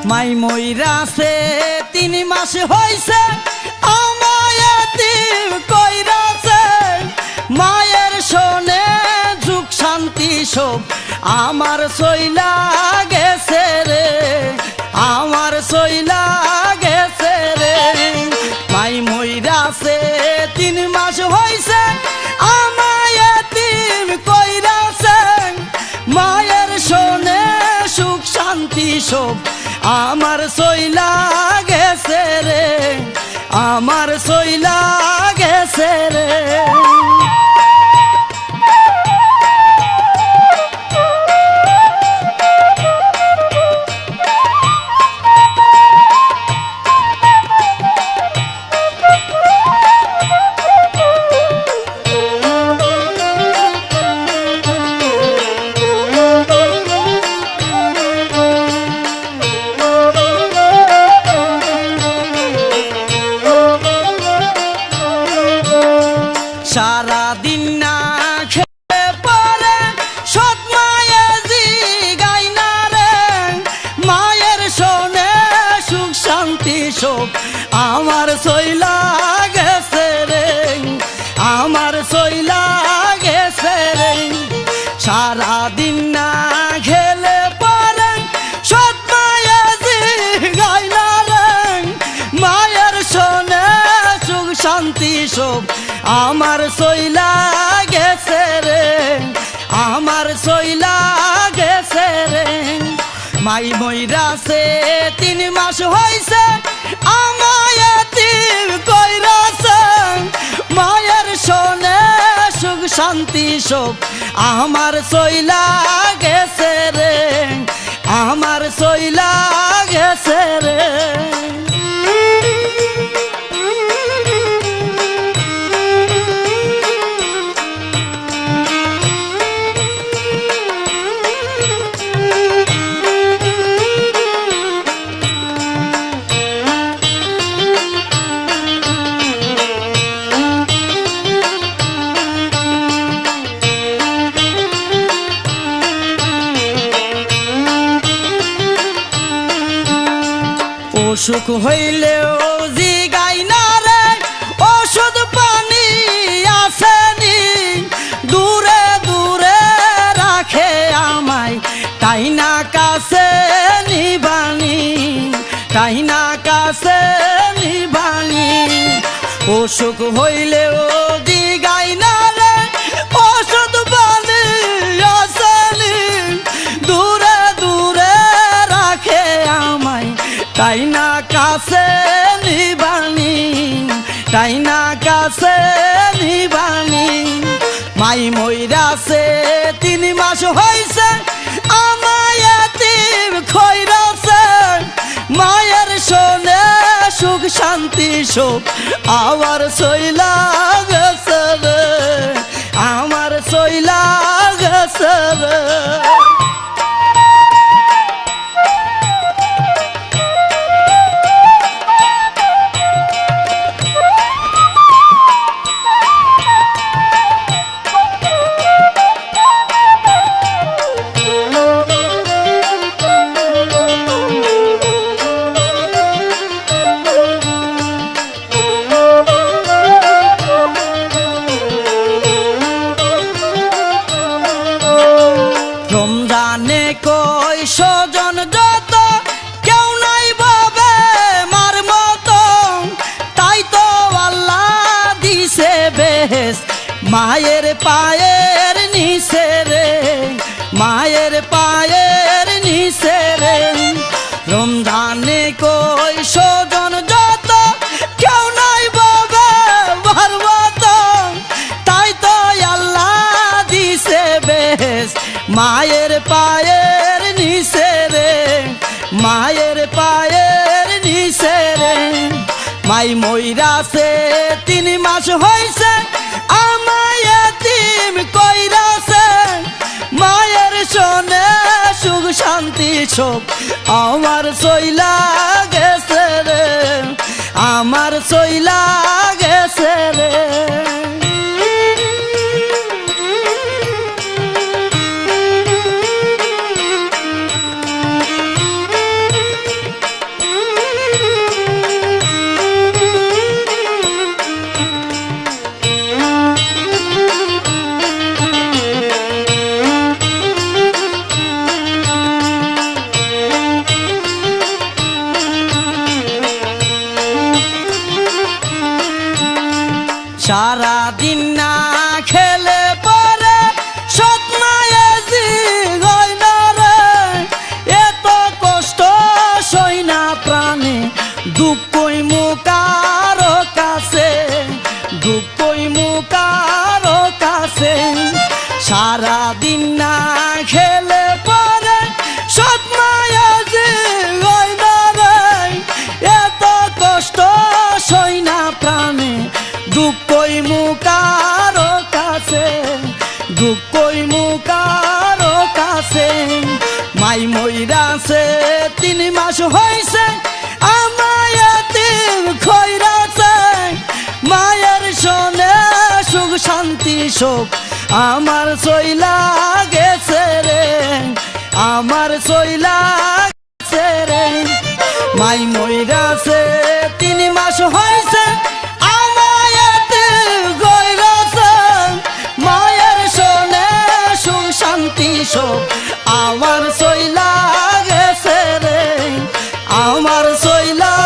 মাই মইরাছে 3 মাস হইছে আমায় এতিম কইরাছে মায়ের শোনে সুখ শান্তি সব আমার সইলা গেছে রে আমার সইলা গেছে রে মাই মইরাছে 3 মাস হইছে আমায় এতিম কইরাছে মায়ের শোনে সুখ শান্তি সব আমার সইলা গেছে রে আমার সইলা গেছে রে সারা দিন না খেয়ে পরে সৎ মায়ে জিগাই না রে মায়ের শোনে সুখ শান্তি সব আমার সইলা গেছে রে আমার সইলা গেছে রে সারা দিন না খেলে পরে সৎ মায়ে জিগাই না রে মায়ের শোনে সুখ শান্তি সব আমার সইলা গেছে রে আমার সইলা গেছে রে মাই মইরাছে 3 মাস হইছে আমায় এতিম কইরাছে মায়ের শোনে সুখ শান্তি সব আমার সইলা গেছে রে আমার সইলা গেছে রে অসুখ হইলেও জিগাই না রে ওষুধ পানি আসেনি দূরে দূরে রাখে আমায় তাই না কাছে নিবানি তাই না কাছে নিবানি অসুখ হইলেও জিগাই না রে ওষুধ পানি আসেনি দূরে দূরে রাখে আমায় তাই না কাছে নিবানি তাই না কাছে নিবানি মাই মইরাছে 3 মাস হইছে আমায় এতিম কইরাছে মায়ের শোনে সুখ শান্তি সব আমার সইলা গেছে রে আমার সইলা গেছে রে রমজানে কই স্বজন যত কেউ নাই ভাবে মার মতো তাই তো আল্লাহ দিছে বেহেশত মায়ের পায়ের নিচে রে মায়ের পায়ের নিচে রে রমজানে কই স্বজন যত কেউ নাই ভাবে মার মতো তাই তো আল্লাহ দিছে বেহেশত মায়ের পায়ের নিচে রে মায়ের পায়ের নিচে রে মাই মইরাছে 3 মাস হইছে আমায় এতিম কইরাছে মায়ের শোনে সুখ শান্তি সব আমার সইলা গেছে রে আমার সইলা গেছে রে মাস হয়েছে আমায়াতে খৈরাছে মায়ের শোনে সুখ শান্তি শোক আমার চইলা গেছে রে আমার চইলা গেছে রে মাই মইরাছে 3 মাস হয়েছে আমায়াতে খৈরাছে মায়ের শোনে সুখ শান্তি শোক আমার চইলা গেছে রে আমার চইলা